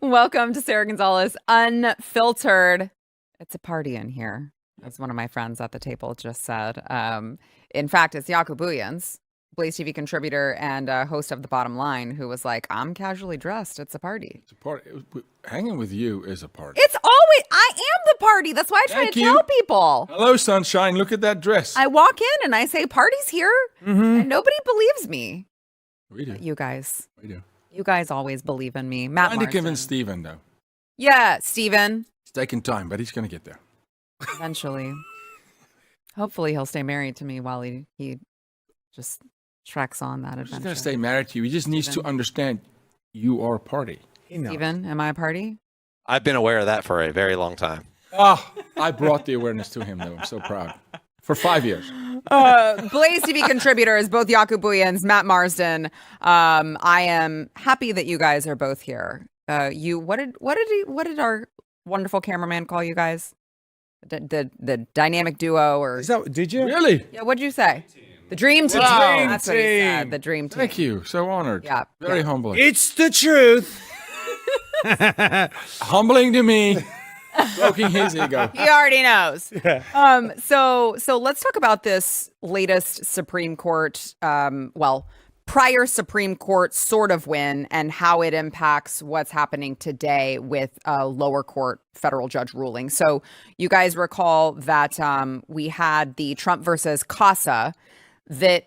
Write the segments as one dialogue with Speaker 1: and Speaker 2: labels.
Speaker 1: Welcome to Sara Gonzales Unfiltered. It's a party in here, as one of my friends at the table just said. In fact, it's Jaco Booyens, Blaze TV contributor and host of The Bottom Line, who was like, I'm casually dressed. It's a party.
Speaker 2: It's a party. Hanging with you is a party.
Speaker 1: It's always, I am the party. That's why I try to tell people.
Speaker 2: Hello, sunshine. Look at that dress.
Speaker 1: I walk in and I say, party's here. And nobody believes me.
Speaker 2: We do.
Speaker 1: But you guys.
Speaker 2: We do.
Speaker 1: You guys always believe in me. Matt
Speaker 2: Trying to
Speaker 1: Marsden.
Speaker 2: convince Steven, though.
Speaker 1: Yeah, Steven.
Speaker 2: It's taking time, but he's going to get there.
Speaker 1: Eventually. Hopefully he'll stay married to me while he just treks on that adventure.
Speaker 2: He's going to stay married to you. He just needs to understand you are a party.
Speaker 1: Steven, am I a party?
Speaker 3: I've been aware of that for a very long time.
Speaker 2: Oh, I brought the awareness to him, though. I'm so proud. For 5 years.
Speaker 1: Blaze TV contributors, both Jaco Booyens, Matt Marsden. I am happy that you guys are both here. What did our wonderful cameraman call you guys? The dynamic duo, or
Speaker 4: Did you
Speaker 2: Really?
Speaker 1: yeah? What'd you say? The dream team.
Speaker 2: Wow.
Speaker 1: That's what he said. The dream team.
Speaker 2: Thank you. So honored.
Speaker 1: Yeah.
Speaker 2: Very humbling.
Speaker 4: It's the truth.
Speaker 2: Humbling to me. Stroking his ego.
Speaker 1: He already knows. So let's talk about this latest Supreme Court, prior Supreme Court sort of win and how it impacts what's happening today with a lower court federal judge ruling. So you guys recall that we had the Trump versus CASA that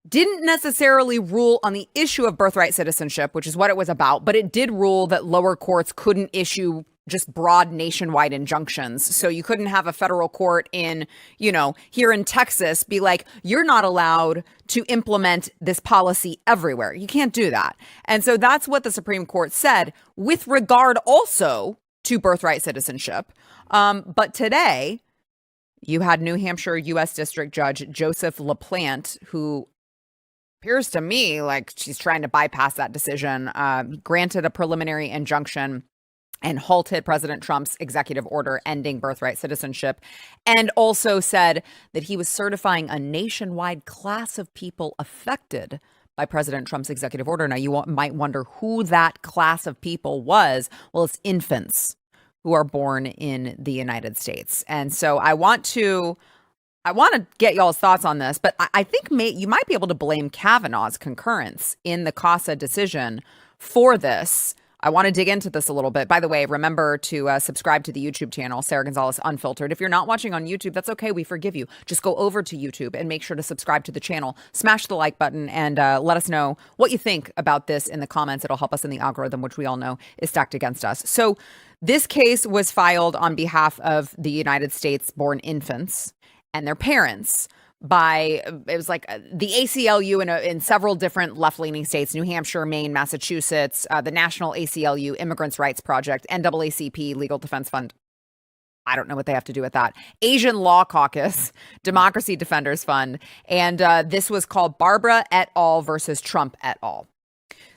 Speaker 1: didn't necessarily rule on the issue of birthright citizenship, which is what it was about, but it did rule that lower courts couldn't issue just broad nationwide injunctions. So you couldn't have a federal court in, here in Texas be like, you're not allowed to implement this policy everywhere. You can't do that. And so that's what the Supreme Court said with regard also to birthright citizenship. But today you had New Hampshire U.S. District Judge Joseph LaPlante, who appears to me like she's trying to bypass that decision, granted a preliminary injunction and halted President Trump's executive order ending birthright citizenship, and also said that he was certifying a nationwide class of people affected by President Trump's executive order. Now, you might wonder who that class of people was. Well, it's infants who are born in the United States. And so I want to get y'all's thoughts on this, but I think you might be able to blame Kavanaugh's concurrence in the CASA decision for this. I want to dig into this a little bit. By the way, remember to subscribe to the YouTube channel, Sara Gonzales Unfiltered. If you're not watching on YouTube, that's okay. We forgive you. Just go over to YouTube and make sure to subscribe to the channel. Smash the like button and let us know what you think about this in the comments. It'll help us in the algorithm, which we all know is stacked against us. So this case was filed on behalf of the United States-born infants and their parents by, it was like the ACLU in several different left-leaning states, New Hampshire, Maine, Massachusetts, the National ACLU, Immigrants' Rights Project, NAACP, Legal Defense Fund. I don't know what they have to do with that. Asian Law Caucus, Democracy Defenders Fund. And this was called Barbara et al. Versus Trump et al.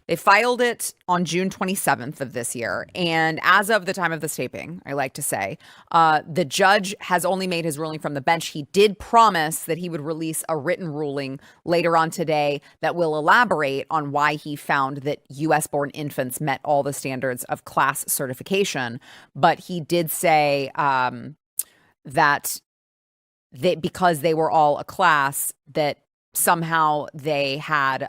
Speaker 1: They filed it on June 27th of this year. And as of the time of this taping, I like to say, the judge has only made his ruling from the bench. He did promise that he would release a written ruling later on today that will elaborate on why he found that U.S.-born infants met all the standards of class certification. But he did say that because they were all a class, that somehow they had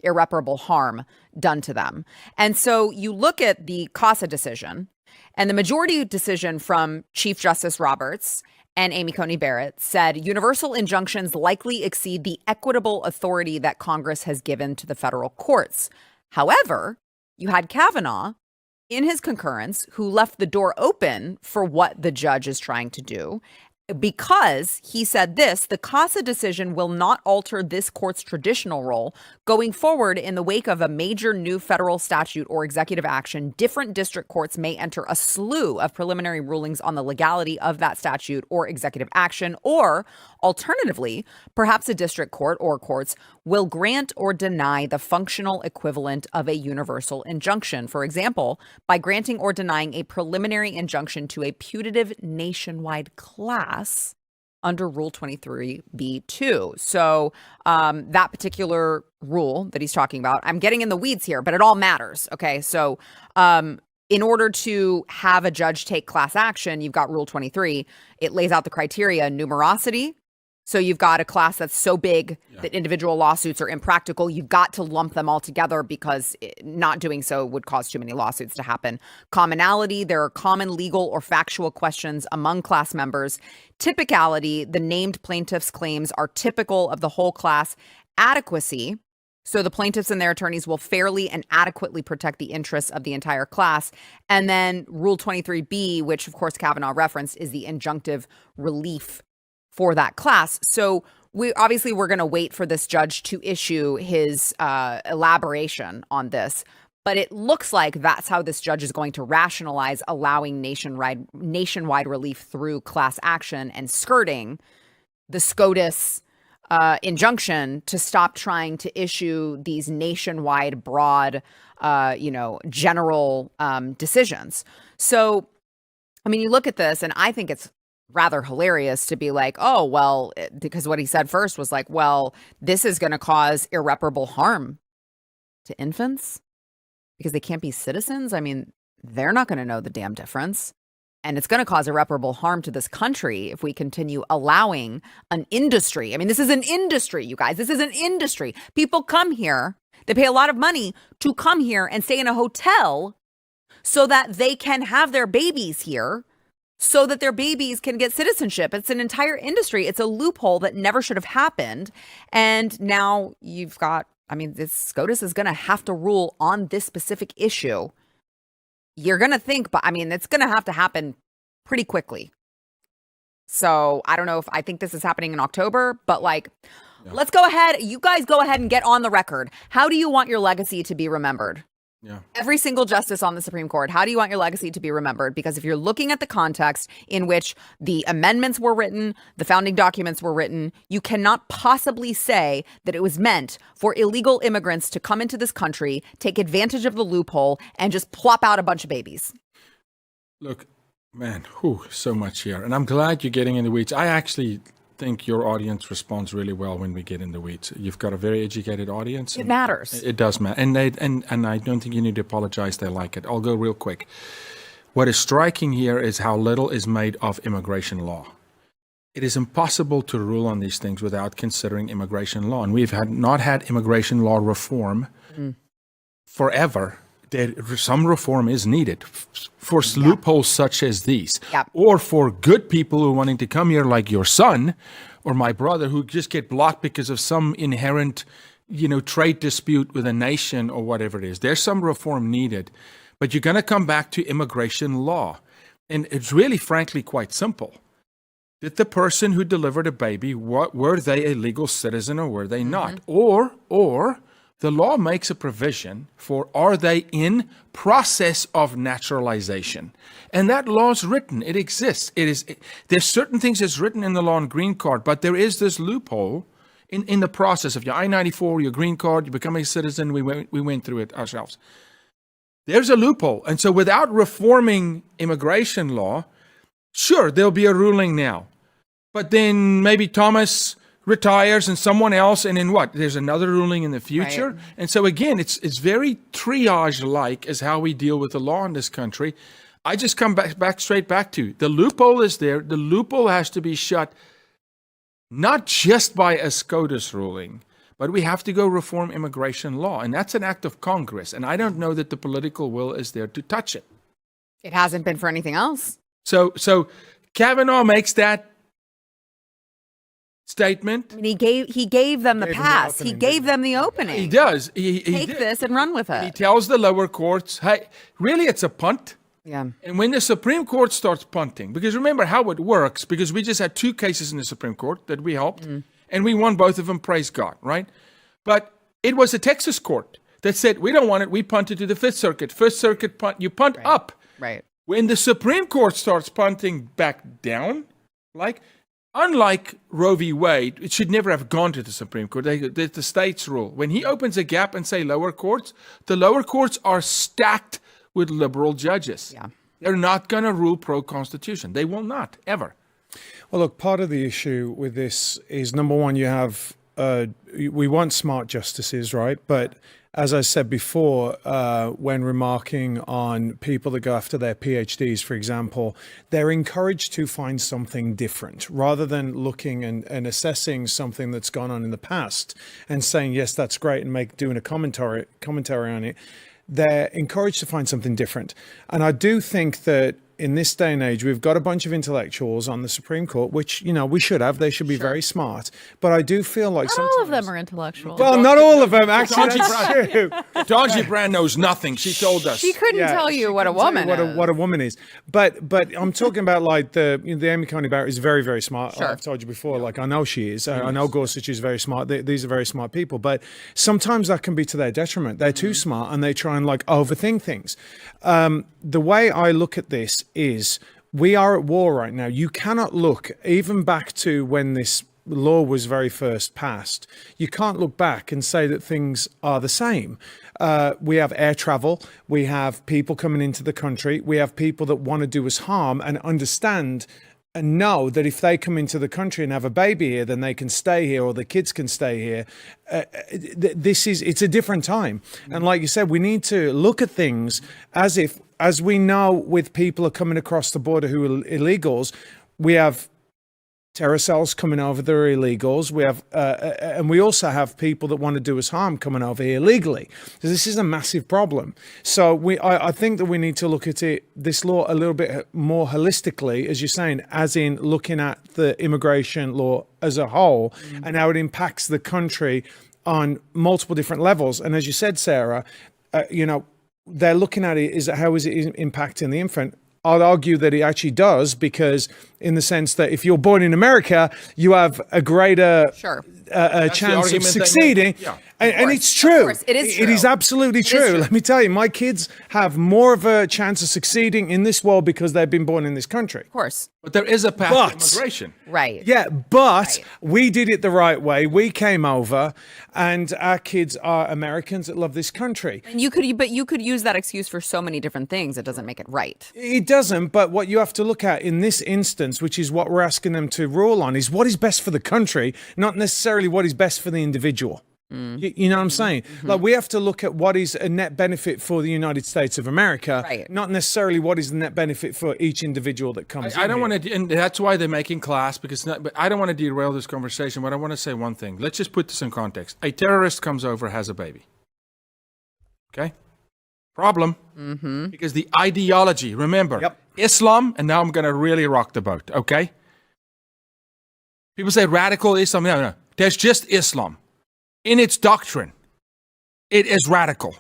Speaker 1: irreparable harm done to them. And so you look at the CASA decision, and the majority decision from Chief Justice Roberts and Amy Coney Barrett said universal injunctions likely exceed the equitable authority that Congress has given to the federal courts. However, you had Kavanaugh in his concurrence who left the door open for what the judge is trying to do. because he said this, the CASA decision will not alter this court's traditional role. Going forward, in the wake of a major new federal statute or executive action, different district courts may enter a slew of preliminary rulings on the legality of that statute or executive action, or alternatively, perhaps a district court or courts will grant or deny the functional equivalent of a universal injunction. For example, by granting or denying a preliminary injunction to a putative nationwide class under Rule 23b-2. So that particular rule that he's talking about, I'm getting in the weeds here, but it all matters. Okay, so in order to have a judge take class action, you've got Rule 23. It lays out the criteria: numerosity. So you've got a class that's so big that individual lawsuits are impractical. You've got to lump them all together because not doing so would cause too many lawsuits to happen. Commonality, there are common legal or factual questions among class members. Typicality, the named plaintiff's claims are typical of the whole class. Adequacy, so the plaintiffs and their attorneys will fairly and adequately protect the interests of the entire class. And then Rule 23b, which of course Kavanaugh referenced, is the injunctive relief for that class. So we're going to wait for this judge to issue his elaboration on this. But it looks like that's how this judge is going to rationalize allowing nationwide relief through class action and skirting the SCOTUS injunction to stop trying to issue these nationwide, broad, general decisions. So, I mean, you look at this, and I think it's rather hilarious to be like, oh, well, because what he said first was like, well, this is going to cause irreparable harm to infants because they can't be citizens. I mean, they're not going to know the damn difference. And it's going to cause irreparable harm to this country if we continue allowing an industry. I mean, this is an industry, you guys. This is an industry. People come here. They pay a lot of money to come here and stay in a hotel so that they can have their babies here, so that their babies can get citizenship. It's an entire industry. It's a loophole that never should have happened. And now you've got, this SCOTUS is going to have to rule on this specific issue. You're going to think, but it's going to have to happen pretty quickly. So I don't know if I think this is happening in October, but let's go ahead. You guys go ahead and get on the record. How do you want your legacy to be remembered?
Speaker 2: Yeah.
Speaker 1: Every single justice on the Supreme Court, how do you want your legacy to be remembered? Because if you're looking at the context in which the amendments were written, the founding documents were written, you cannot possibly say that it was meant for illegal immigrants to come into this country, take advantage of the loophole, and just plop out a bunch of babies.
Speaker 2: Look, man, so much here. And I'm glad you're getting in the weeds. I actually think your audience responds really well when we get in the weeds. You've got a very educated audience.
Speaker 1: It matters.
Speaker 2: It does matter. And I don't think you need to apologize. They like it. I'll go real quick. What is striking here is how little is made of immigration law. It is impossible to rule on these things without considering immigration law. And we've not had immigration law reform forever. Some reform is needed for loopholes such as these, or for good people who are wanting to come here, like your son or my brother, who just get blocked because of some inherent, trade dispute with a nation or whatever it is. There's some reform needed, but you're going to come back to immigration law, and it's really, frankly, quite simple. Did the person who delivered a baby, were they a legal citizen or were they not? Or the law makes a provision for, are they in process of naturalization? And that law is written. It exists. There's certain things that's written in the law on green card, but there is this loophole in the process of your I-94, your green card, you become a citizen. We went through it ourselves. There's a loophole. And so without reforming immigration law, sure, there'll be a ruling now. But then maybe Thomas retires and someone else, and then what? There's another ruling in the future. Right. And so again, it's very triage-like as how we deal with the law in this country. I just come straight back to the loophole is there. The loophole has to be shut, not just by a SCOTUS ruling, but we have to go reform immigration law. And that's an act of Congress. And I don't know that the political will is there to touch it.
Speaker 1: It hasn't been for anything else.
Speaker 2: So Kavanaugh makes that statement.
Speaker 1: I mean, he gave them the pass. He gave them the opening.
Speaker 2: He does.
Speaker 1: Take this and run with it.
Speaker 2: He tells the lower courts, hey, really, it's a punt.
Speaker 1: Yeah.
Speaker 2: And when the Supreme Court starts punting, because remember how it works, because we just had 2 cases in the Supreme Court that we helped, and we won both of them, praise God, right? But it was a Texas court that said, we don't want it, we punted to the Fifth Circuit. Fifth Circuit punt, you punt up.
Speaker 1: Right.
Speaker 2: When the Supreme Court starts punting back down, unlike Roe v. Wade, it should never have gone to the Supreme Court. The states rule. When he opens a gap and say lower courts, the lower courts are stacked with liberal judges.
Speaker 1: Yeah.
Speaker 2: They're not going to rule pro-Constitution. They will not, ever.
Speaker 4: Well, look, part of the issue with this is, number one, you have, we want smart justices, right? But as I said before, when remarking on people that go after their PhDs, for example, they're encouraged to find something different rather than looking and assessing something that's gone on in the past and saying, yes, that's great, and doing a commentary on it. They're encouraged to find something different. And I do think that in this day and age, we've got a bunch of intellectuals on the Supreme Court, which, we should have. They should be very smart. But I do feel like
Speaker 5: Not all of them are intellectual.
Speaker 4: Well, not all of them, actually. That's true.
Speaker 2: Ketanji Brown knows nothing. She told us.
Speaker 1: She couldn't tell you what a woman is.
Speaker 4: What a woman is. But I'm talking about like the Amy Coney Barrett is very, very smart.
Speaker 1: Sure.
Speaker 4: I've told you before, like I know she is. I know Gorsuch is very smart. These are very smart people. But sometimes that can be to their detriment. They're too smart and they try and like overthink things. The way I look at this is we are at war right now. You cannot look even back to when this law was very first passed. You can't look back and say that things are the same. We have air travel. We have people coming into the country. We have people that want to do us harm and understand and know that if they come into the country and have a baby here, then they can stay here or the kids can stay here. It's a different time. And like you said, we need to look at things as we know with people are coming across the border who are illegals, we have terror cells coming over that are illegals. We have, and we also have people that want to do us harm coming over here legally. So this is a massive problem. So I think that we need to look at this law a little bit more holistically, as you're saying, as in looking at the immigration law as a whole and how it impacts the country on multiple different levels. And as you said, Sarah, they're looking at it how is it impacting the infant? I'd argue that it actually does, because in the sense that if you're born in America, you have a greater chance of succeeding. And it's true.
Speaker 1: It is true.
Speaker 4: It is absolutely true. Let me tell you, my kids have more of a chance of succeeding in this world because they've been born in this country.
Speaker 1: Of course.
Speaker 2: But there is a path to immigration.
Speaker 1: Right.
Speaker 4: Yeah, but we did it the right way. We came over, and our kids are Americans that love this country.
Speaker 1: And you could use that excuse for so many different things. It doesn't make it right.
Speaker 4: It doesn't, but what you have to look at in this instance, which is what we're asking them to rule on, is what is best for the country, not necessarily what is best for the individual. You know what I'm saying? Like, we have to look at what is a net benefit for the United States of America, not necessarily what is the net benefit for each individual that comes in.
Speaker 2: I don't want to, and that's why they're making class, but I don't want to derail this conversation, but I want to say one thing. Let's just put this in context. A terrorist comes over, has a baby. Okay? Problem. Because the ideology, remember, Islam, and now I'm going to really rock the boat, okay? People say radical Islam. No. There's just Islam. In its doctrine, it is radical.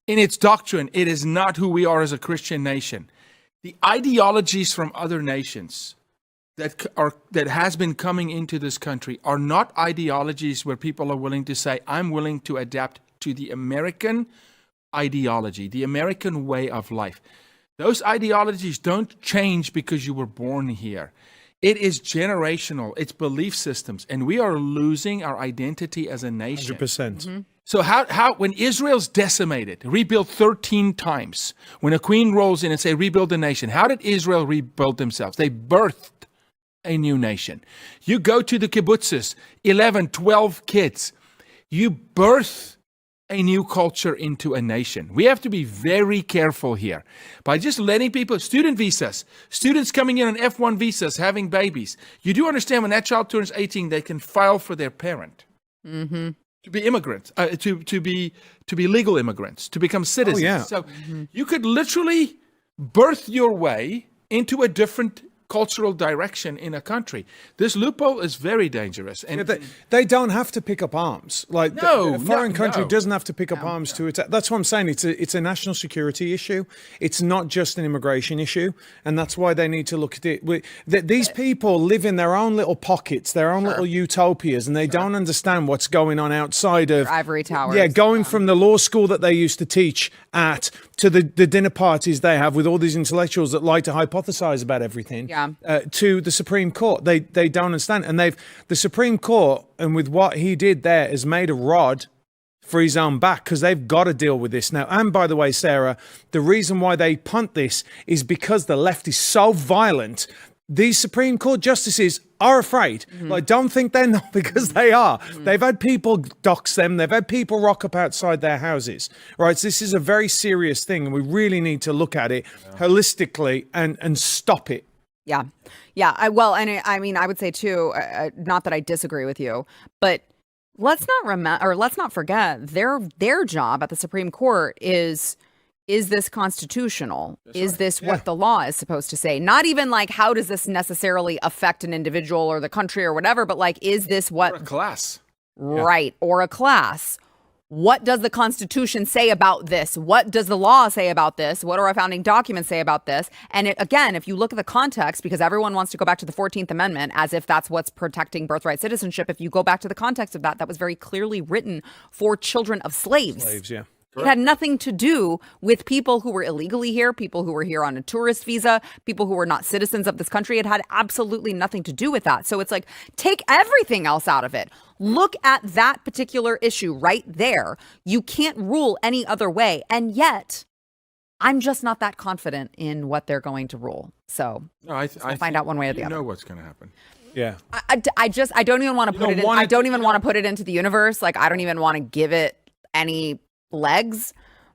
Speaker 2: In its doctrine, it is not who we are as a Christian nation. The ideologies from other nations that has been coming into this country are not ideologies where people are willing to say, I'm willing to adapt to the American ideology, the American way of life. Those ideologies don't change because you were born here. It is generational. It's belief systems. And we are losing our identity as a nation.
Speaker 4: 100%.
Speaker 2: So how when Israel's decimated, rebuilt 13 times, when a queen rolls in and say, rebuild the nation, how did Israel rebuild themselves? They birthed a new nation. You go to the kibbutzes, 11, 12 kids. You birth a new culture into a nation. We have to be very careful here by just letting people, student visas, students coming in on F1 visas, having babies. You do understand when that child turns 18, they can file for their parent to be immigrants, to be legal immigrants, to become citizens. So you could literally birth your way into a different cultural direction in a country. This loophole is very dangerous. And
Speaker 4: they don't have to pick up arms. Like
Speaker 2: No,
Speaker 4: a foreign
Speaker 2: no,
Speaker 4: country
Speaker 2: no.
Speaker 4: doesn't have to pick up arms to attack. That's what I'm saying. It's a national security issue. It's not just an immigration issue, and that's why they need to look at it. These people live in their own little pockets, their own little utopias, and they don't understand what's going on outside of
Speaker 1: ivory towers.
Speaker 4: Yeah, going from the law school that they used to teach at to the dinner parties they have with all these intellectuals that like to hypothesize about everything.
Speaker 1: Yeah.
Speaker 4: To the Supreme Court, they don't understand, and the Supreme Court, and with what he did there, has made a rod for his own back, because they've got to deal with this now. And by the way, Sarah, the reason why they punt this is because the left is so violent. These Supreme Court justices are afraid. Like, don't think they're not, because they are. They've had people dox them. They've had people rock up outside their houses. Right? So this is a very serious thing, and we really need to look at it holistically and stop it.
Speaker 1: Yeah. Yeah. I mean, I would say too, not that I disagree with you, but let's not forget their job at the Supreme Court is this constitutional? Is this what the law is supposed to say? Not even like, how does this necessarily affect an individual or the country or whatever, but like, is this what
Speaker 2: Or a class.
Speaker 1: Right. Or a class. What does the Constitution say about this? What does the law say about this? What do our founding documents say about this? And again, if you look at the context, because everyone wants to go back to the 14th Amendment as if that's what's protecting birthright citizenship. If you go back to the context of that was very clearly written for children of slaves.
Speaker 4: Slaves, yeah.
Speaker 1: It had nothing to do with people who were illegally here, people who were here on a tourist visa, people who were not citizens of this country. It had absolutely nothing to do with that. So it's like, take everything else out of it. Look at that particular issue right there. You can't rule any other way. And yet, I'm just not that confident in what they're going to rule. So
Speaker 2: I
Speaker 1: we'll find out one way or the other.
Speaker 2: You know what's going to happen.
Speaker 4: Yeah.
Speaker 1: I don't even want to put it in. I don't even want to put it into the universe. Like, I don't even want to give it any legs,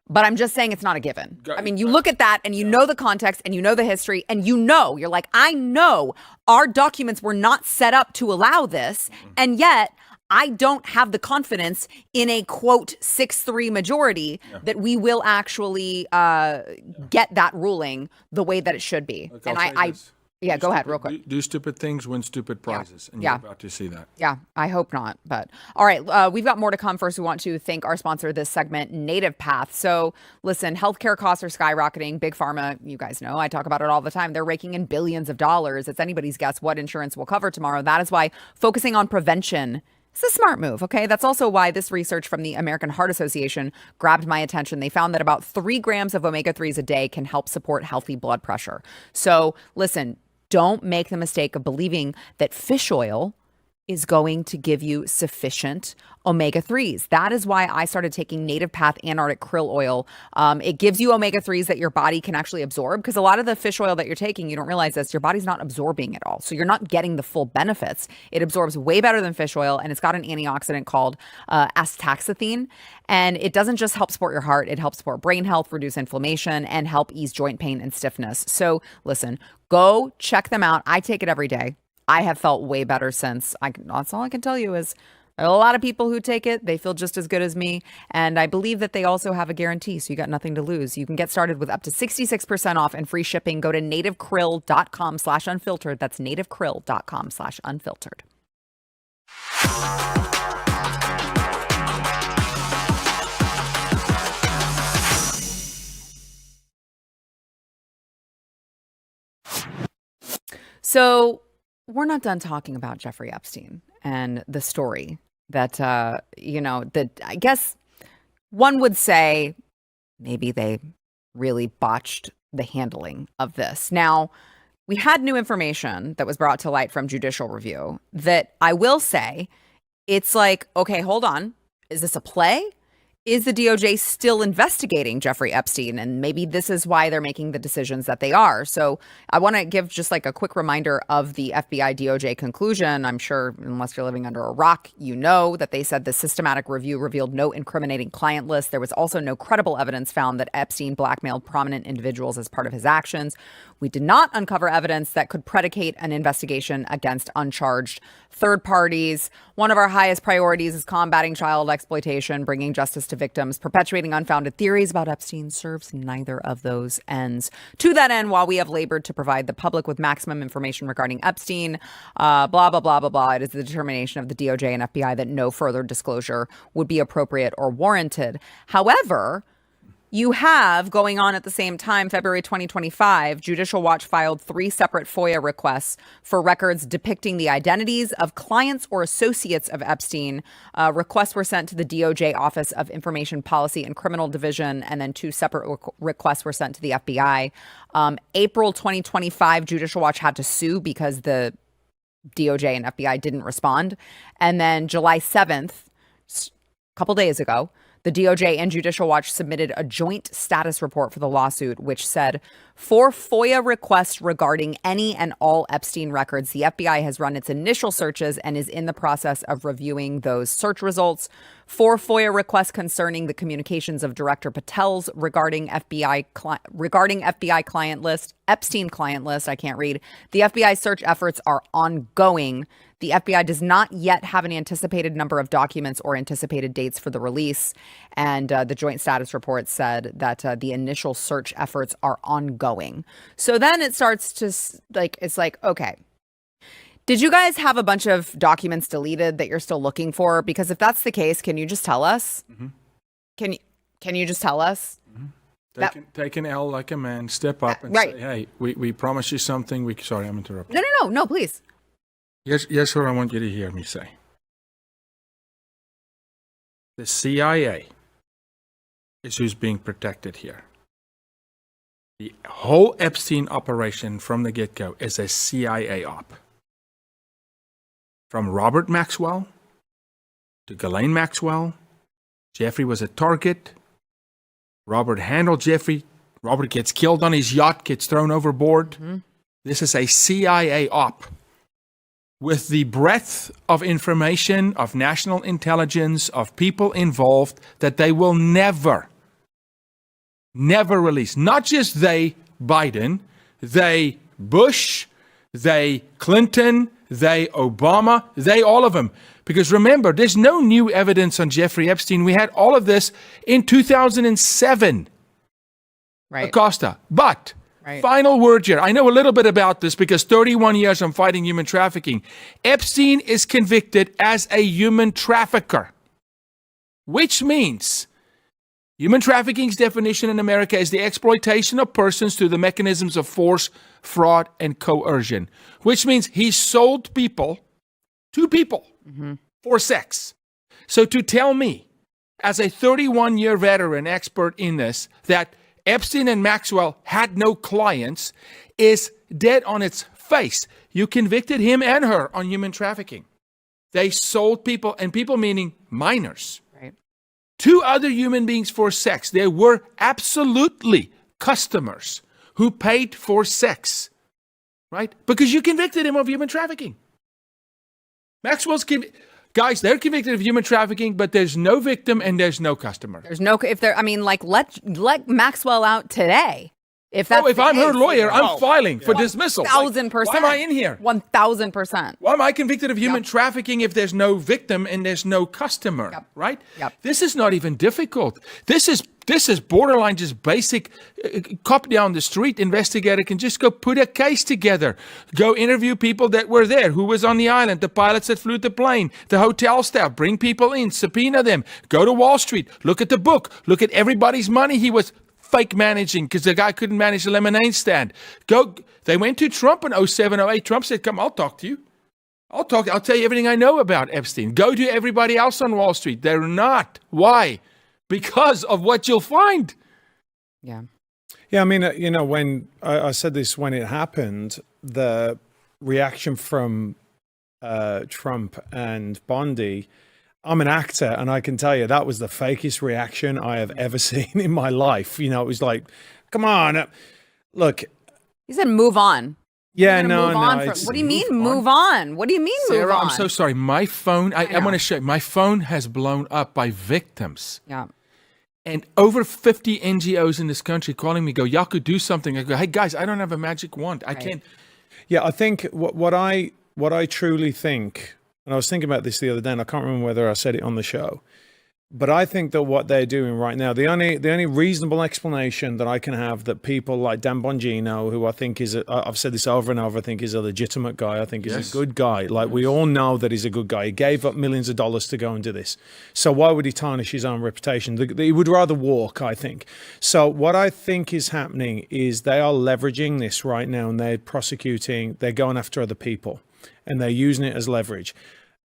Speaker 1: but I'm just saying it's not a given. I mean, you look at that and you know the context and you know the history and you're like, I know our documents were not set up to allow this, and yet I don't have the confidence in a quote 6-3 majority that we will actually get that ruling the way that it should be.
Speaker 2: Look,
Speaker 1: and yeah, go ahead real quick.
Speaker 2: Do stupid things, win stupid prizes. And you're about to see that.
Speaker 1: Yeah, I hope not. But all right, we've got more to come. First, we want to thank our sponsor of this segment, NativePath. So listen, healthcare costs are skyrocketing. Big Pharma, you guys know, I talk about it all the time. They're raking in billions of dollars. It's anybody's guess what insurance will cover tomorrow. That is why focusing on prevention is a smart move, okay? That's also why this research from the American Heart Association grabbed my attention. They found that about 3 grams of omega-3s a day can help support healthy blood pressure. So listen, don't make the mistake of believing that fish oil is going to give you sufficient omega-3s. That is why I started taking NativePath Antarctic Krill Oil. It gives you omega-3s that your body can actually absorb, because a lot of the fish oil that you're taking, you don't realize this, your body's not absorbing it all. So you're not getting the full benefits. It absorbs way better than fish oil, and it's got an antioxidant called astaxanthin. And it doesn't just help support your heart, it helps support brain health, reduce inflammation, and help ease joint pain and stiffness. So listen, go check them out. I take it every day. I have felt way better since. That's all I can tell you is there are a lot of people who take it. They feel just as good as me. And I believe that they also have a guarantee. So you got nothing to lose. You can get started with up to 66% off and free shipping. Go to nativekrill.com/unfiltered. That's nativekrill.com/unfiltered. So we're not done talking about Jeffrey Epstein and the story that, that I guess one would say maybe they really botched the handling of this. Now, we had new information that was brought to light from judicial review that I will say, it's like, okay, hold on. Is this a play? Is the DOJ still investigating Jeffrey Epstein? And maybe this is why they're making the decisions that they are. So I want to give just like a quick reminder of the FBI DOJ conclusion. I'm sure unless you're living under a rock, you know that they said the systematic review revealed no incriminating client list. There was also no credible evidence found that Epstein blackmailed prominent individuals as part of his actions. We did not uncover evidence that could predicate an investigation against uncharged third parties. One of our highest priorities is combating child exploitation, bringing justice to victims. Perpetuating unfounded theories about Epstein serves neither of those ends. To that end, while we have labored to provide the public with maximum information regarding Epstein, blah, blah, blah, blah, blah, it is the determination of the DOJ and FBI that no further disclosure would be appropriate or warranted. However, you have going on at the same time, February 2025, Judicial Watch filed 3 separate FOIA requests for records depicting the identities of clients or associates of Epstein. Requests were sent to the DOJ Office of Information Policy and Criminal Division, and then 2 separate requests were sent to the FBI. April 2025, Judicial Watch had to sue because the DOJ and FBI didn't respond. And then July 7th, a couple days ago, the DOJ and Judicial Watch submitted a joint status report for the lawsuit, which said, for FOIA requests regarding any and all Epstein records, the FBI has run its initial searches and is in the process of reviewing those search results. For FOIA requests concerning the communications of Director Patel's regarding FBI client list, Epstein client list, I can't read. The FBI search efforts are ongoing. The FBI does not yet have an anticipated number of documents or anticipated dates for the release. And the joint status report said that the initial search efforts are ongoing. So then it starts to it's like, okay, did you guys have a bunch of documents deleted that you're still looking for? Because if that's the case, can you just tell us? Mm-hmm. Can you just tell us?
Speaker 2: Mm-hmm. Take an L like a man, step up and say, hey, we promise you something. Sorry, I'm interrupting.
Speaker 1: No, please.
Speaker 2: Here's what I want you to hear me say. The CIA is who's being protected here. The whole Epstein operation from the get-go is a CIA op. From Robert Maxwell to Ghislaine Maxwell, Jeffrey was a target. Robert handled Jeffrey. Robert gets killed on his yacht, gets thrown overboard. Mm-hmm. This is a CIA op. With the breadth of information, of national intelligence, of people involved, that they will never release. Not just they, Biden, they, Bush, they, Clinton, they, Obama, they, all of them. Because remember, there's no new evidence on Jeffrey Epstein. We had all of this in 2007.
Speaker 1: Right.
Speaker 2: Acosta. But...
Speaker 1: Right.
Speaker 2: Final word here. I know a little bit about this because 31 years I'm fighting human trafficking. Epstein is convicted as a human trafficker, which means human trafficking's definition in America is the exploitation of persons through the mechanisms of force, fraud, and coercion, which means he sold people, 2 people, for sex. So to tell me, as a 31-year veteran expert in this, that Epstein and Maxwell had no clients is dead on its face. You convicted him and her on human trafficking. They sold people, and people meaning minors,
Speaker 1: right,
Speaker 2: 2 other human beings for sex. There were absolutely customers who paid for sex, right? Because you convicted him of human trafficking. Maxwell's guys, they're convicted of human trafficking, but there's no victim and there's no customer.
Speaker 1: There's no, if there, I mean, like, let Maxwell out today. If I'm
Speaker 2: her lawyer, I'm filing for dismissal.
Speaker 1: 1,000%.
Speaker 2: Why am I in here?
Speaker 1: 1,000%.
Speaker 2: Why am I convicted of human trafficking if there's no victim and there's no customer?
Speaker 1: Yep.
Speaker 2: Right?
Speaker 1: Yep.
Speaker 2: This is not even difficult. This is borderline just basic. Cop down the street investigator can just go put a case together. Go interview people that were there, who was on the island, the pilots that flew the plane, the hotel staff, bring people in, subpoena them, go to Wall Street, look at the book, look at everybody's money he was fake managing because the guy couldn't manage the lemonade stand. They went to Trump in 07, 08. Trump said, come, I'll talk to you. I'll tell you everything I know about Epstein. Go to everybody else on Wall Street. They're not. Why? Because of what you'll find.
Speaker 1: Yeah.
Speaker 4: Yeah, I mean, when I said this when it happened, the reaction from Trump and Bondi, I'm an actor, and I can tell you that was the fakest reaction I have ever seen in my life. It was like, come on, look.
Speaker 1: He said, move on.
Speaker 4: Yeah,
Speaker 1: What do you mean, move on? What do you mean,
Speaker 2: Sarah,
Speaker 1: move on?
Speaker 2: I'm so sorry. My phone, I want to show you, my phone has blown up by victims.
Speaker 1: Yeah.
Speaker 2: And over 50 NGOs in this country calling me, go, Jaco, do something. I go, hey, guys, I don't have a magic wand. I can't.
Speaker 4: Yeah, I think what I truly think, and I was thinking about this the other day, and I can't remember whether I said it on the show, But I think that what they're doing right now, the only reasonable explanation that I can have that people like Dan Bongino, who I think is, I've said this over and over, I think is a legitimate guy. I think he's a good guy. Like we all know that he's a good guy. He gave up millions of dollars to go and do this. So why would he tarnish his own reputation? He would rather walk, I think. So what I think is happening is they are leveraging this right now and they're prosecuting, they're going after other people and they're using it as leverage.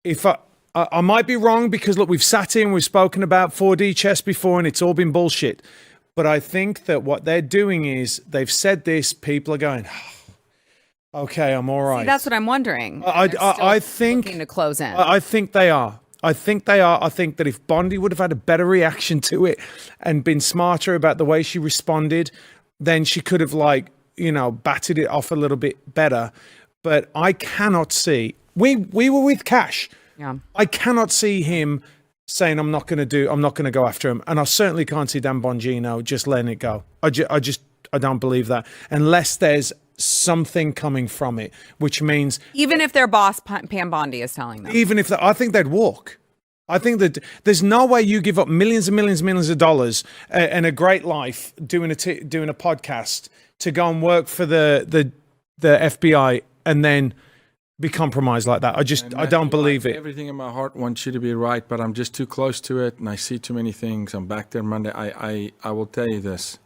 Speaker 4: If I might be wrong because, look, we've sat in, we've spoken about 4D chess before and it's all been bullshit. But I think that what they're doing is they've said this, people are going, okay, I'm all right.
Speaker 1: See, that's what I'm wondering.
Speaker 4: I think
Speaker 1: looking to close in.
Speaker 4: I think they are. I think that if Bondi would have had a better reaction to it and been smarter about the way she responded, then she could have batted it off a little bit better. But I cannot see, we were with Cash.
Speaker 1: Yeah.
Speaker 4: I cannot see him saying I'm not going to go after him, and I certainly can't see Dan Bongino just letting it go. I don't believe that unless there's something coming from it, which means
Speaker 1: even if their boss Pam Bondi is telling them,
Speaker 4: I think they'd walk. I think that there's no way you give up millions and millions and millions of dollars and a great life doing a podcast to go and work for the FBI and then be compromised like that. I don't believe it.
Speaker 2: Everything in my heart wants you to be right, but I'm just too close to it and I see too many things. I'm back there Monday. I will tell you this.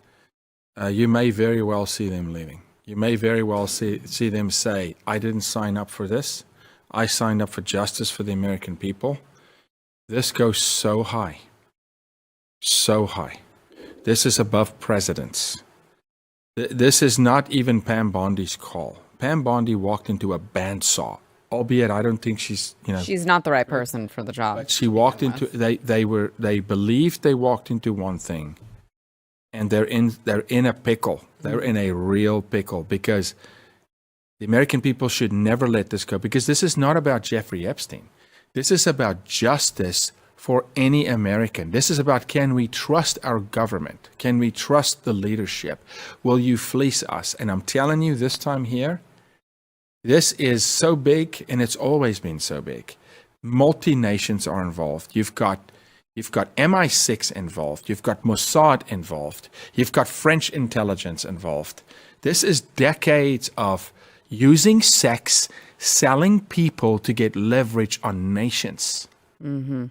Speaker 2: You may very well see them leaving. You may very well see them say, I didn't sign up for this. I signed up for justice for the American people. This goes so high. So high. This is above presidents. This is not even Pam Bondi's call. Pam Bondi walked into a bandsaw, albeit I don't think she's
Speaker 1: not the right person for the job.
Speaker 2: But she walked into they believed they walked into one thing, and they're in a pickle. They're in a real pickle because the American people should never let this go, because this is not about Jeffrey Epstein. This is about justice for any American. This is about, can we trust our government? Can we trust the leadership? Will you fleece us? And I'm telling you this time here, this is so big, and it's always been so big. Multi-nations are involved. You've got MI6 involved. You've got Mossad involved. You've got French intelligence involved. This is decades of using sex, selling people to get leverage on nations. Mm-hmm.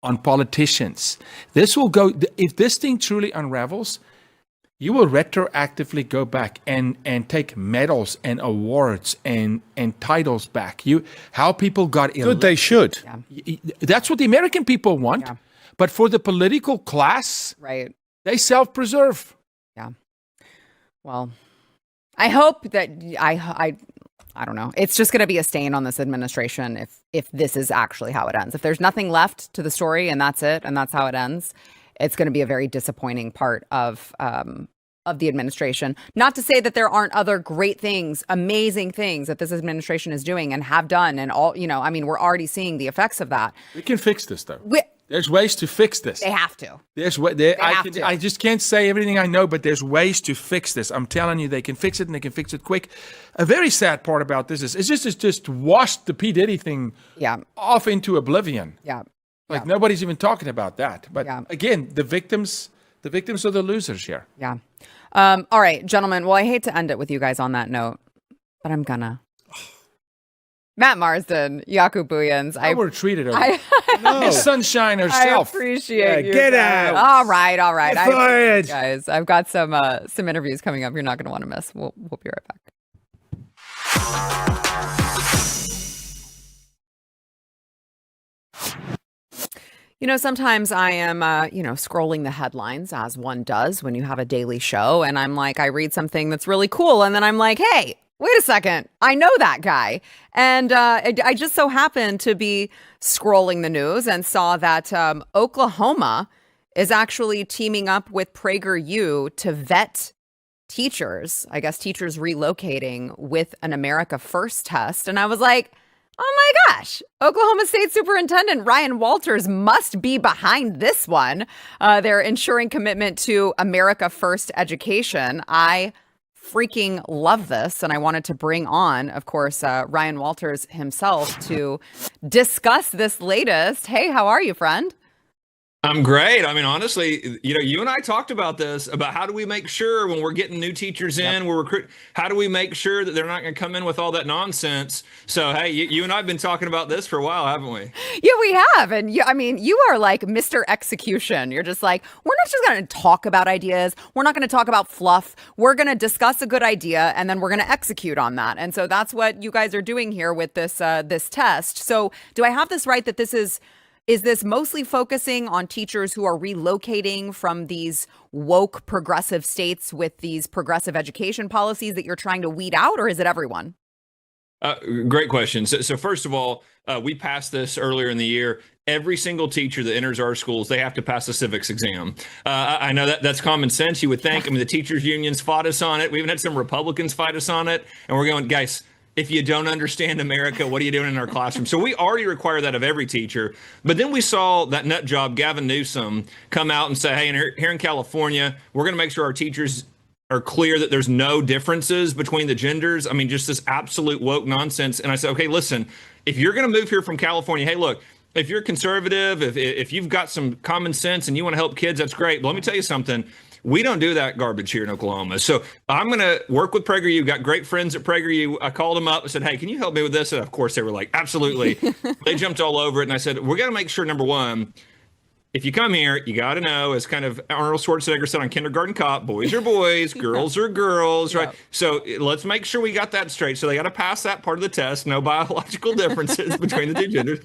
Speaker 2: On politicians. This will go, if this thing truly unravels, you will retroactively go back and take medals and awards and titles back. How people got elected.
Speaker 4: Good, they should.
Speaker 1: Yeah.
Speaker 2: That's what the American people want.
Speaker 1: Yeah.
Speaker 2: But for the political class,
Speaker 1: right,
Speaker 2: they self-preserve.
Speaker 1: Yeah. Well, I hope that I don't know. It's just going to be a stain on this administration if this is actually how it ends. If there's nothing left to the story and that's it, and that's how it ends, it's going to be a very disappointing part of the administration. Not to say that there aren't other great things, amazing things that this administration is doing and have done, and all, we're already seeing the effects of that.
Speaker 2: We can fix this, though. There's ways to fix this.
Speaker 1: They have to.
Speaker 2: I just can't say everything I know, but there's ways to fix this. I'm telling you, they can fix it, and they can fix it quick. A very sad part about this is it's just washed the P. Diddy thing off into oblivion.
Speaker 1: Yeah.
Speaker 2: Nobody's even talking about that. But again, the victims are the losers here.
Speaker 1: Yeah. All right, gentlemen. Well, I hate to end it with you guys on that note, but I'm gonna. Matt Marsden, Jaco Booyens.
Speaker 2: I were treated over. Miss Sunshine herself.
Speaker 1: I appreciate you.
Speaker 4: Get
Speaker 1: guys.
Speaker 4: out.
Speaker 1: All right.
Speaker 4: Get fired.
Speaker 1: Guys, I've got some interviews coming up. You're not going to want to miss. We'll be right back. Sometimes I am, scrolling the headlines as one does when you have a daily show, and I'm like, I read something that's really cool, and then I'm like, hey, wait a second, I know that guy. And I just so happened to be scrolling the news and saw that Oklahoma is actually teaming up with PragerU to vet teachers, I guess teachers relocating with an America First test. And I was like, oh my gosh, Oklahoma State Superintendent Ryan Walters must be behind this one. They're ensuring commitment to America First education. I freaking love this. And I wanted to bring on, of course, Ryan Walters himself to discuss this latest. Hey, how are you, friend?
Speaker 5: I'm great. I mean, honestly, you and I talked about this, about how do we make sure when we're getting new teachers in, we're recruiting, how do we make sure that they're not going to come in with all that nonsense? So, hey, you and I have been talking about this for a while, haven't we?
Speaker 1: Yeah, we have. And you are like Mr. Execution. You're just like, we're not just going to talk about ideas. We're not going to talk about fluff. We're going to discuss a good idea and then we're going to execute on that. And so that's what you guys are doing here with this this test. So do I have this right that this is this mostly focusing on teachers who are relocating from these woke progressive states with these progressive education policies that you're trying to weed out, or is it everyone?
Speaker 5: Great question. So first of all, we passed this earlier in the year. Every single teacher that enters our schools, they have to pass a civics exam. I know that's common sense, you would think. I mean, the teachers unions fought us on it. We even had some Republicans fight us on it. And we're going, guys, if you don't understand America, what are you doing in our classroom? So we already require that of every teacher. But then we saw that nut job, Gavin Newsom, come out and say, hey, here in California, we're going to make sure our teachers are clear that there's no differences between the genders. I mean, just this absolute woke nonsense. And I said, okay, listen, if you're going to move here from California, hey, look, if you're conservative, if you've got some common sense and you want to help kids, that's great. But let me tell you something. We don't do that garbage here in Oklahoma. So I'm going to work with PragerU. Got great friends at PragerU. I called them up and said, hey, can you help me with this? And of course, they were like, absolutely. They jumped all over it. And I said, we're going to make sure, number one, if you come here, you got to know, as kind of Arnold Schwarzenegger said on Kindergarten Cop, boys are boys, girls are girls, right? So let's make sure we got that straight. So they got to pass that part of the test, no biological differences between the two genders.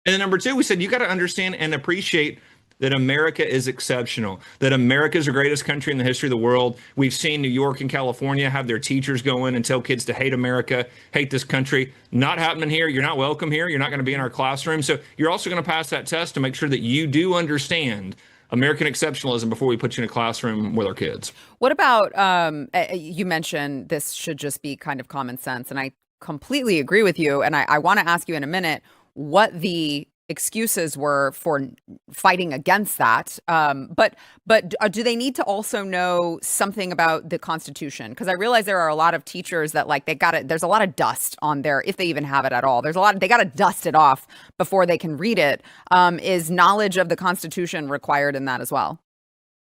Speaker 5: And then number two, we said, you got to understand and appreciate that America is exceptional, that America is the greatest country in the history of the world. We've seen New York and California have their teachers go in and tell kids to hate America, hate this country. Not happening here. You're not welcome here. You're not going to be in our classroom. So you're also going to pass that test to make sure that you do understand American exceptionalism before we put you in a classroom with our kids.
Speaker 1: What about, you mentioned this should just be kind of common sense, and I completely agree with you. And I want to ask you in a minute what the excuses were for fighting against that. But do they need to also know something about the Constitution? Because I realize there are a lot of teachers that like there's a lot of dust on there, if they even have it at all. They got to dust it off before they can read it. Is knowledge of the Constitution required in that as well?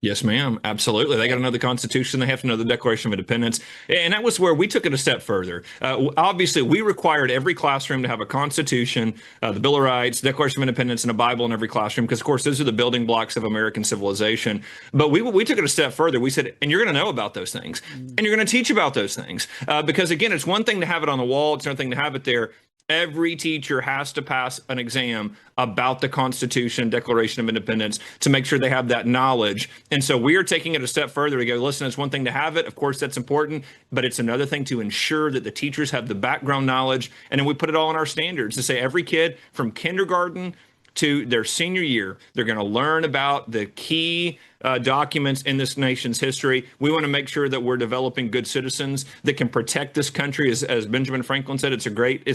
Speaker 5: Yes, ma'am. Absolutely. They got to know the Constitution. They have to know the Declaration of Independence. And that was where we took it a step further. Obviously, we required every classroom to have a Constitution, the Bill of Rights, Declaration of Independence, and a Bible in every classroom, because, of course, those are the building blocks of American civilization. But we took it a step further. We said, and you're going to know about those things, and you're going to teach about those things. Because, again, it's one thing to have it on the wall. It's another thing to have it there. Every teacher has to pass an exam about the Constitution, Declaration of Independence, to make sure they have that knowledge. And so we are taking it a step further to go, listen, it's one thing to have it. Of course, that's important, but it's another thing to ensure that the teachers have the background knowledge. And then we put it all in our standards to say every kid from kindergarten to their senior year, they're going to learn about the key documents in this nation's history. We want to make sure that we're developing good citizens that can protect this country. As Benjamin Franklin said, it's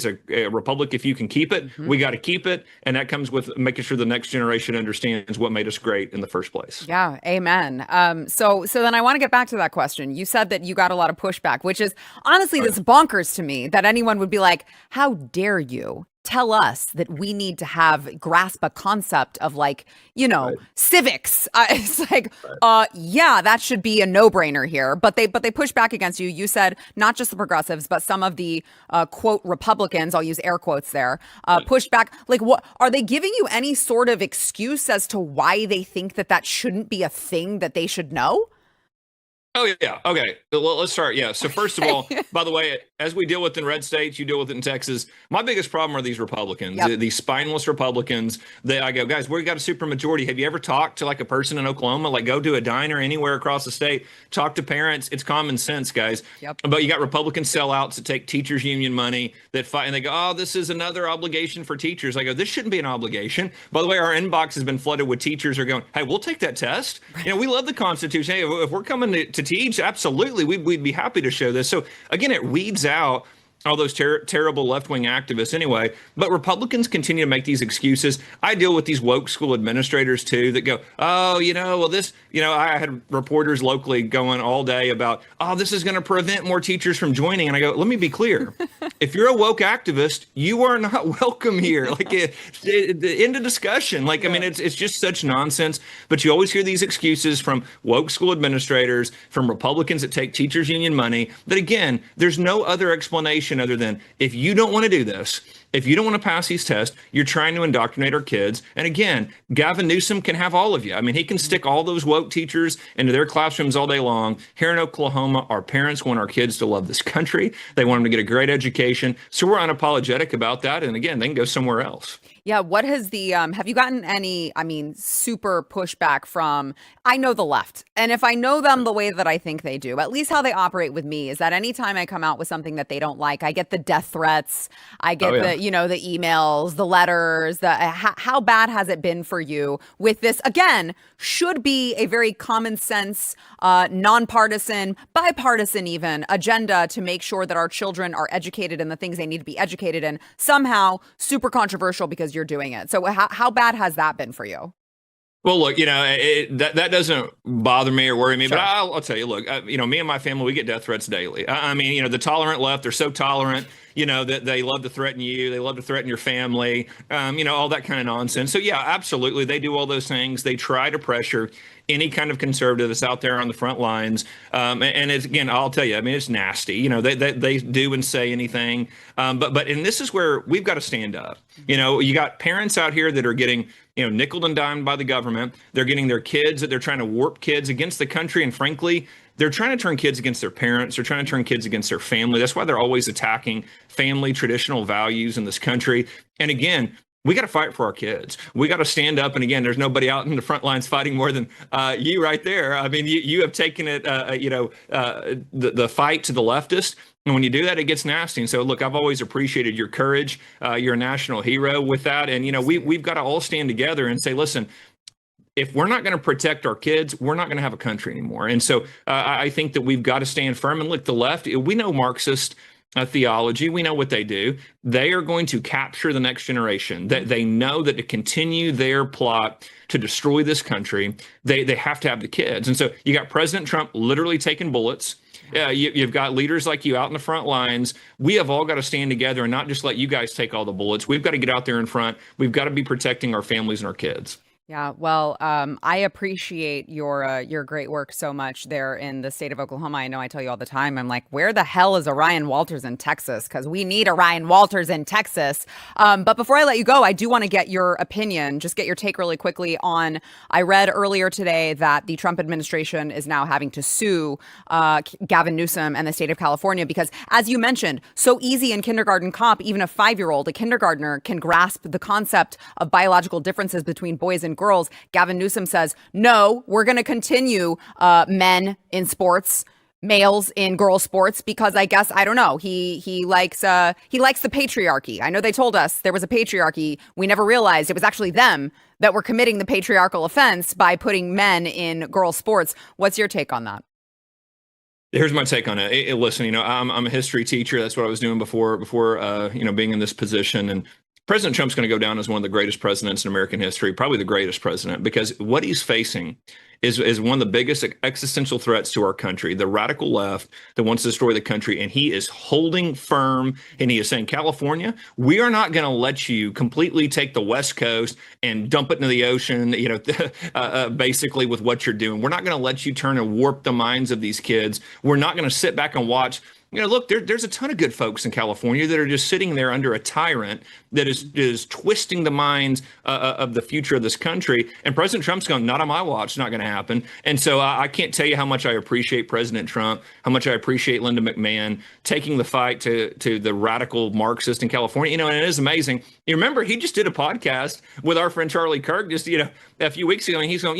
Speaker 5: a republic if you can keep it. Mm-hmm. We got to keep it. And that comes with making sure the next generation understands what made us great in the first place.
Speaker 1: Yeah, amen. So then I want to get back to that question. You said that you got a lot of pushback, which is honestly, this bonkers to me that anyone would be like, how dare you tell us that we need to grasp a concept of civics. It's like, yeah, that should be a no-brainer here. But they push back against you. You said not just the progressives, but some of the quote Republicans, I'll use air quotes there, push back. Like, what are they giving you any sort of excuse as to why they think that shouldn't be a thing that they should know?
Speaker 5: Oh, yeah. Okay. Well, let's start. Yeah. So first of all, by the way, as we deal with in red states, you deal with it in Texas. My biggest problem are these Republicans, these spineless Republicans that I go, guys, we got a super majority. Have you ever talked to like a person in Oklahoma? Like go to a diner anywhere across the state, talk to parents. It's common sense, guys. Yep. But you got Republican sellouts that take teachers union money that fight and they go, oh, this is another obligation for teachers. I go, this shouldn't be an obligation. By the way, our inbox has been flooded with teachers who are going, hey, we'll take that test. You know, we love the Constitution. Hey, if we're coming to teach, absolutely, we'd be happy to show this. So again, it weeds out all those terrible left-wing activists anyway. But Republicans continue to make these excuses. I deal with these woke school administrators too that go, oh, I had reporters locally going all day about, oh, this is going to prevent more teachers from joining. And I go, let me be clear. if you're a woke activist, you are not welcome here. Like the end of discussion. Like, I mean, it's just such nonsense. But you always hear these excuses from woke school administrators, from Republicans that take teachers union money. That again, there's no other explanation other than if you don't want to do this, if you don't want to pass these tests, you're trying to indoctrinate our kids. And again, Gavin Newsom can have all of you. I mean, he can stick all those woke teachers into their classrooms all day long. Here in Oklahoma, our parents want our kids to love this country. They want them to get a great education. So we're unapologetic about that. And again, they can go somewhere else.
Speaker 1: Yeah. What has the, have you gotten any, super pushback from, I know the left. And if I know them the way that I think they do, at least how they operate with me is that anytime I come out with something that they don't like, I get the death threats. I get the emails, the letters, how bad has it been for you with this? Again, should be a very common sense, nonpartisan, bipartisan even agenda to make sure that our children are educated in the things they need to be educated in. Somehow super controversial because you're doing it. So how bad has that been for you?
Speaker 5: Well, look, that doesn't bother me or worry me,
Speaker 1: Sure.
Speaker 5: but I'll tell you, look, me and my family, we get death threats daily. I mean, the tolerant left, they're so tolerant, that they love to threaten you. They love to threaten your family, all that kind of nonsense. So, yeah, absolutely. They do all those things. They try to pressure any kind of conservative that's out there on the front lines. And it's, again, I'll tell you, I mean, it's nasty. They do and say anything. And this is where we've got to stand up. You got parents out here that are getting, nickeled and dimed by the government. They're getting their kids, that they're trying to warp kids against the country. And frankly, they're trying to turn kids against their parents. They're trying to turn kids against their family. That's why they're always attacking family traditional values in this country. And again, we got to fight for our kids. We got to stand up. And again, there's nobody out in the front lines fighting more than you right there. I mean, you have taken it, the fight to the leftist. And when you do that, it gets nasty. And so, look, I've always appreciated your courage. You're a national hero with that. And, we've got to all stand together and say, listen, if we're not going to protect our kids, we're not going to have a country anymore. And so I think that we've got to stand firm. And look, the left, we know Marxist theology. We know what they do. They are going to capture the next generation. That they know that to continue their plot to destroy this country, they have to have the kids. And so you got President Trump literally taking bullets. You've got leaders like you out in the front lines. We have all got to stand together and not just let you guys take all the bullets. We've got to get out there in front. We've got to be protecting our families and our kids.
Speaker 1: Yeah, well, I appreciate your great work so much there in the state of Oklahoma. I know I tell you all the time, I'm like, where the hell is Orion Walters in Texas? Because we need Orion Walters in Texas. But before I let you go, I do want to get your opinion, just get your take really quickly on, I read earlier today that the Trump administration is now having to sue Gavin Newsom and the state of California because, as you mentioned, so easy in kindergarten cop, even a 5-year-old, a kindergartner can grasp the concept of biological differences between boys and girls. Gavin Newsom says, no, we're going to continue men in sports, males in girl sports, because I guess, I don't know, he likes the patriarchy. I know they told us there was a patriarchy. We never realized it was actually them that were committing the patriarchal offense by putting men in girl sports. What's your take on that?
Speaker 5: Here's my take on it. Listen, I'm a history teacher. That's what I was doing before being in this position. And President Trump's going to go down as one of the greatest presidents in American history, probably the greatest president, because what he's facing is one of the biggest existential threats to our country, the radical left that wants to destroy the country. And he is holding firm, and he is saying, California, we are not going to let you completely take the West Coast and dump it into the ocean, basically with what you're doing. We're not going to let you turn and warp the minds of these kids. We're not going to sit back and watch. Look, there's a ton of good folks in California that are just sitting there under a tyrant that is twisting the minds of the future of this country. And President Trump's going, not on my watch, it's not going to happen. And so I can't tell you how much I appreciate President Trump, how much I appreciate Linda McMahon taking the fight to the radical Marxist in California. And it is amazing. You remember, he just did a podcast with our friend Charlie Kirk just, a few weeks ago, and he's going,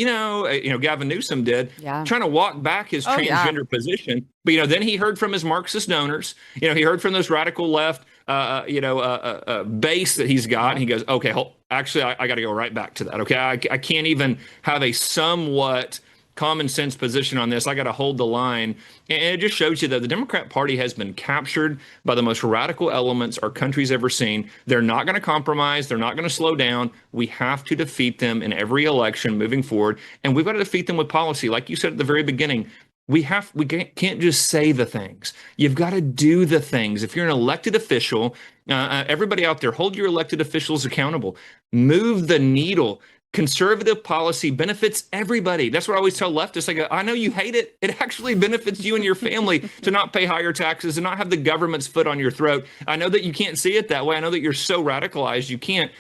Speaker 5: Gavin Newsom did, trying to walk back his transgender position. But, then he heard from his Marxist donors, he heard from those radical left, base that he's got. And he goes, okay, actually, I got to go right back to that. Okay. I can't even have a somewhat common sense position on this. I got to hold the line. And it just shows you that the Democrat Party has been captured by the most radical elements our country's ever seen. They're not going to compromise. They're not going to slow down. We have to defeat them in every election moving forward. And we've got to defeat them with policy. Like you said at the very beginning, We can't just say the things. You've got to do the things. If you're an elected official, everybody out there, hold your elected officials accountable. Move the needle. Conservative policy benefits everybody. That's what I always tell leftists. I know you hate it. It actually benefits you and your family to not pay higher taxes and not have the government's foot on your throat. I know that you can't see it that way. I know that you're so radicalized you can't.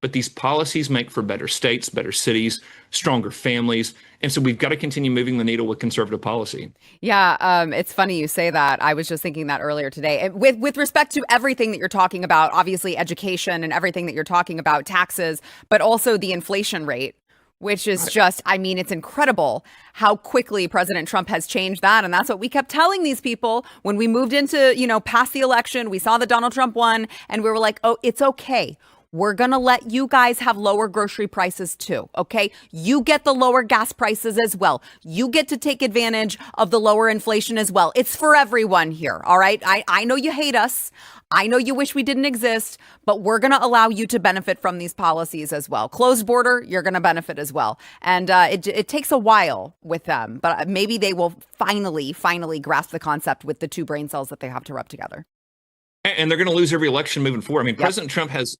Speaker 5: But these policies make for better states, better cities, stronger families. And so we've got to continue moving the needle with conservative policy.
Speaker 1: Yeah, it's funny you say that. I was just thinking that earlier today. With respect to everything that you're talking about, obviously education and everything that you're talking about, taxes, but also the inflation rate, which is just, I mean, it's incredible how quickly President Trump has changed that. And that's what we kept telling these people when we moved into, past the election. We saw that Donald Trump won and we were like, oh, it's okay. We're going to let you guys have lower grocery prices too, okay? You get the lower gas prices as well. You get to take advantage of the lower inflation as well. It's for everyone here, all right? I know you hate us. I know you wish we didn't exist, but we're going to allow you to benefit from these policies as well. Closed border, you're going to benefit as well. And it takes a while with them, but maybe they will finally grasp the concept with the two brain cells that they have to rub together.
Speaker 5: And they're going to lose every election moving forward. I mean, President Trump has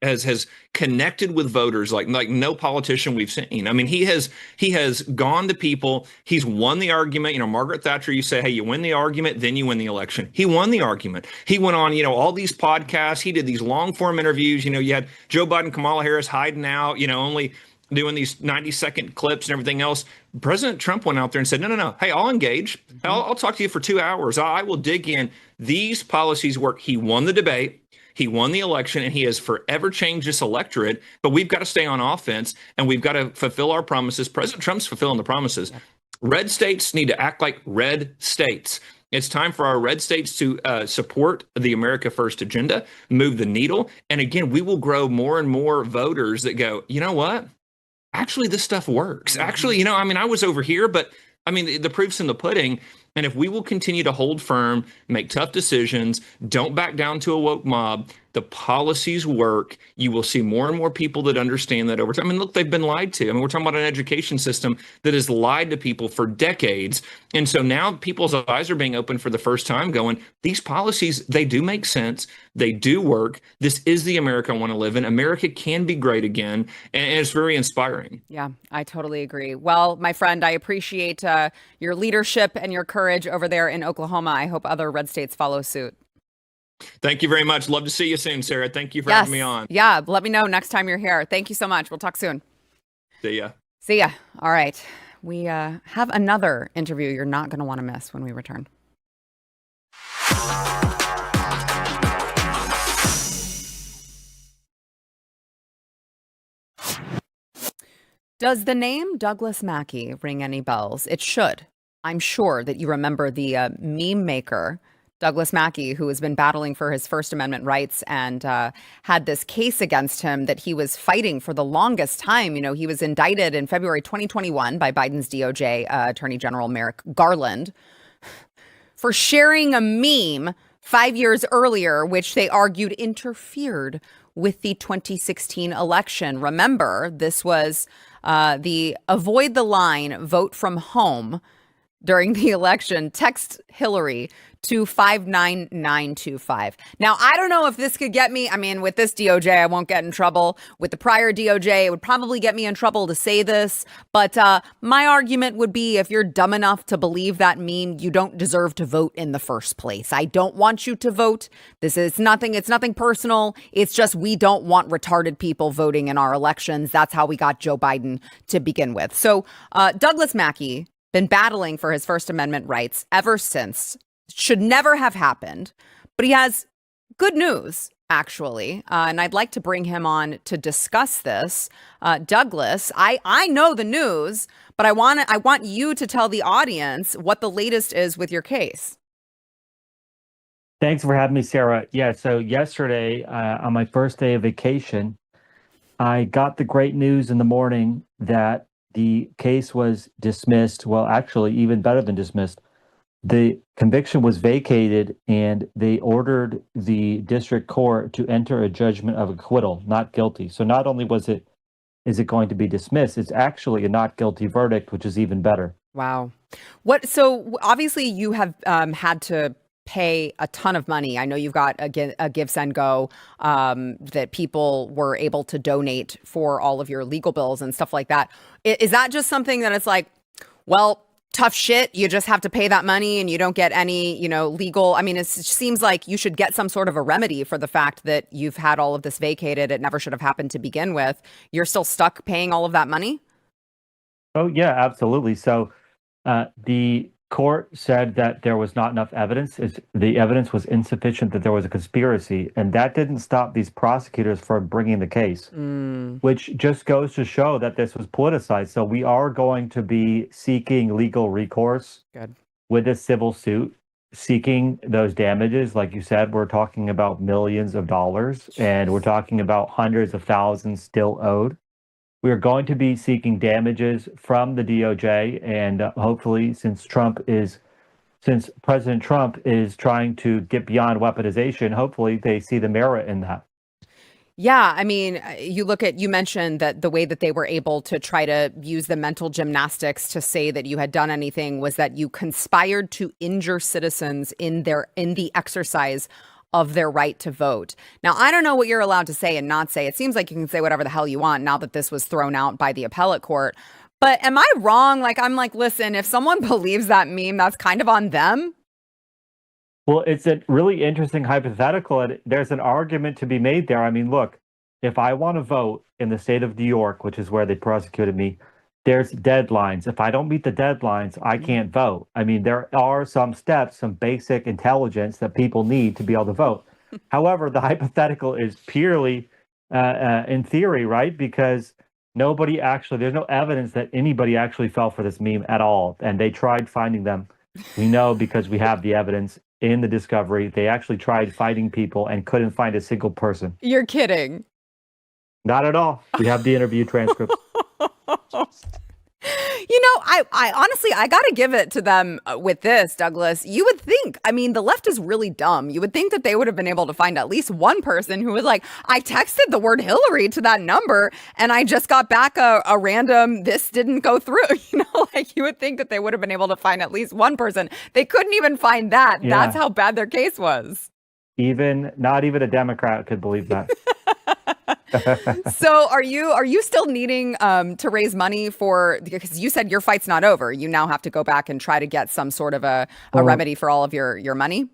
Speaker 5: connected with voters like no politician we've seen. I mean, he has gone to people. He's won the argument. Margaret Thatcher, you say, hey, you win the argument, then you win the election. He won the argument. He went on, all these podcasts. He did these long form interviews. You had Joe Biden, Kamala Harris hiding out, only doing these 90-second clips and everything else. President Trump went out there and said, no. Hey, I'll engage. I'll talk to you for 2 hours. I will dig in. These policies work. He won the debate. He won the election, and he has forever changed this electorate. But we've got to stay on offense, and we've got to fulfill our promises. President Trump's fulfilling the promises. Red states need to act like red states. It's time for our red states to support the America First agenda, move the needle. And again, we will grow more and more voters that go, you know what? Actually, this stuff works. Actually, I was over here, but the proof's in the pudding. And if we will continue to hold firm, make tough decisions, don't back down to a woke mob, the policies work. You will see more and more people that understand that over time. Look, they've been lied to. We're talking about an education system that has lied to people for decades. And so now people's eyes are being opened for the first time going, these policies, they do make sense. They do work. This is the America I want to live in. America can be great again. And it's very inspiring. Yeah, I totally agree. Well, my friend, I appreciate your leadership and your courage over there in Oklahoma. I hope other red states follow suit. Thank you very much. Love to see you soon, Sarah. Thank you for having me on. Yeah, let me know next time you're here. Thank you so much. We'll talk soon. See ya. See ya. All right. We have another interview you're not going to want to miss when we return. Does the name Douglas Mackey ring any bells? It should. I'm sure that you remember the meme maker, Douglas Mackey, who has been battling for his First Amendment rights and had this case against him that he was fighting for the longest time. He was indicted in February 2021 by Biden's DOJ Attorney General Merrick Garland for sharing a meme 5 years earlier, which they argued interfered with the 2016 election. Remember, this was the avoid the line, vote from home during the election. Text Hillary to 59925. Now, I don't know if this could get me. With this DOJ, I won't get in trouble. With the prior DOJ, it would probably get me in trouble to say this. But my argument would be, if you're dumb enough to believe that meme, you don't deserve to vote in the first place. I don't want you to vote. It's nothing personal. It's just we don't want retarded people voting in our elections. That's how we got Joe Biden to begin with. So Douglas Mackey been battling for his First Amendment rights ever since. Should never have happened, but he has good news, actually. And I'd like to bring him on to discuss this. Douglas, I know the news, but I want you to tell the audience what the latest is with your case.
Speaker 6: Thanks for having me, Sarah. Yeah, so yesterday, on my first day of vacation, I got the great news in the morning that the case was dismissed. Well, actually, even better than dismissed. The conviction was vacated, and they ordered the district court to enter a judgment of acquittal, not guilty. So not only is it going to be dismissed, it's actually a not guilty verdict, which is even better.
Speaker 1: Wow. So obviously you have had to pay a ton of money. I know you've got a give, send, go that people were able to donate for all of your legal bills and stuff like that. Is that just something that it's like, well, tough shit, you just have to pay that money and you don't get any, legal. I mean, it seems like you should get some sort of a remedy for the fact that you've had all of this vacated. It never should have happened to begin with. You're still stuck paying all of that money?
Speaker 6: Oh, yeah, absolutely. So the court said that there was not enough evidence. The evidence was insufficient that there was a conspiracy, and that didn't stop these prosecutors from bringing the case, which just goes to show that this was politicized. So we are going to be seeking legal recourse with this civil suit, seeking those damages. Like you said, we're talking about millions of dollars, and we're talking about hundreds of thousands still owed. We are going to be seeking damages from the DOJ, and hopefully, since President Trump is trying to get beyond weaponization, hopefully they see the merit in that.
Speaker 1: Yeah, I mean, you mentioned that the way that they were able to try to use the mental gymnastics to say that you had done anything was that you conspired to injure citizens in the exercise of their right to vote. Now, I don't know what you're allowed to say and not say. It seems like you can say whatever the hell you want now that this was thrown out by the appellate court. But am I wrong? I'm like, listen, if someone believes that meme, that's kind of on them.
Speaker 6: Well, it's a really interesting hypothetical, and there's an argument to be made there. I mean, look, if I want to vote in the state of New York, which is where they prosecuted me, there's deadlines. If I don't meet the deadlines, I can't vote. I mean, there are some steps, some basic intelligence that people need to be able to vote. However, the hypothetical is purely in theory, right? Because there's no evidence that anybody actually fell for this meme at all. And they tried finding them. We know because we have the evidence in the discovery. They actually tried finding people and couldn't find a single person.
Speaker 1: You're kidding.
Speaker 6: Not at all. We have the interview transcript.
Speaker 1: I honestly, I got to give it to them with this, Douglas. You would think, I mean, the left is really dumb. You would think that they would have been able to find at least one person who was like, I texted the word Hillary to that number and I just got back a random, this didn't go through. You would think that they would have been able to find at least one person. They couldn't even find that. Yeah. That's how bad their case was.
Speaker 6: Not even a Democrat could believe that.
Speaker 1: So are you still needing to raise money because you said your fight's not over. You now have to go back and try to get some sort of a remedy for all of your money?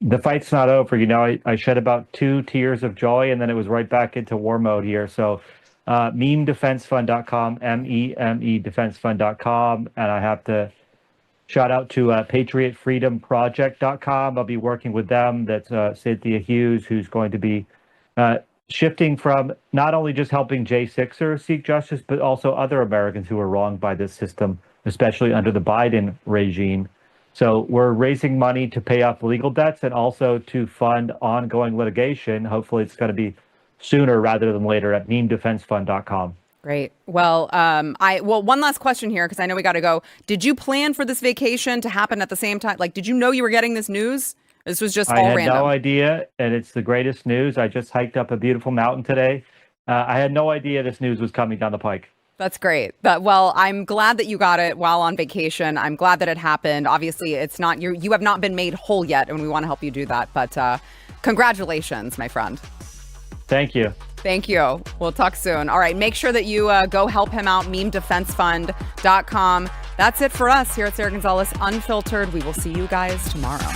Speaker 6: The fight's not over. I shed about 2 tears of joy, and then it was right back into war mode here. So memedefensefund.com, memedefensefund.com, and I have to shout out to patriotfreedomproject.com. I'll be working with them. That's Cynthia Hughes, who's going to be shifting from not only just helping J6ers seek justice, but also other Americans who are wronged by this system, especially under the Biden regime. So we're raising money to pay off legal debts and also to fund ongoing litigation. Hopefully it's going to be sooner rather than later at memedefensefund.com.
Speaker 1: Great. Well, one last question here, because I know we got to go. Did you plan for this vacation to happen at the same time? Did you know you were getting this news? This was just all random. I had
Speaker 6: no idea, and it's the greatest news. I just hiked up a beautiful mountain today. I had no idea this news was coming down the pike.
Speaker 1: That's great. Well, I'm glad that you got it while on vacation. I'm glad that it happened. Obviously, it's not you have not been made whole yet, and we want to help you do that. But congratulations, my friend.
Speaker 6: Thank you.
Speaker 1: Thank you. We'll talk soon. All right. Make sure that you go help him out, memedefensefund.com. That's it for us here at Sara Gonzales Unfiltered. We will see you guys tomorrow.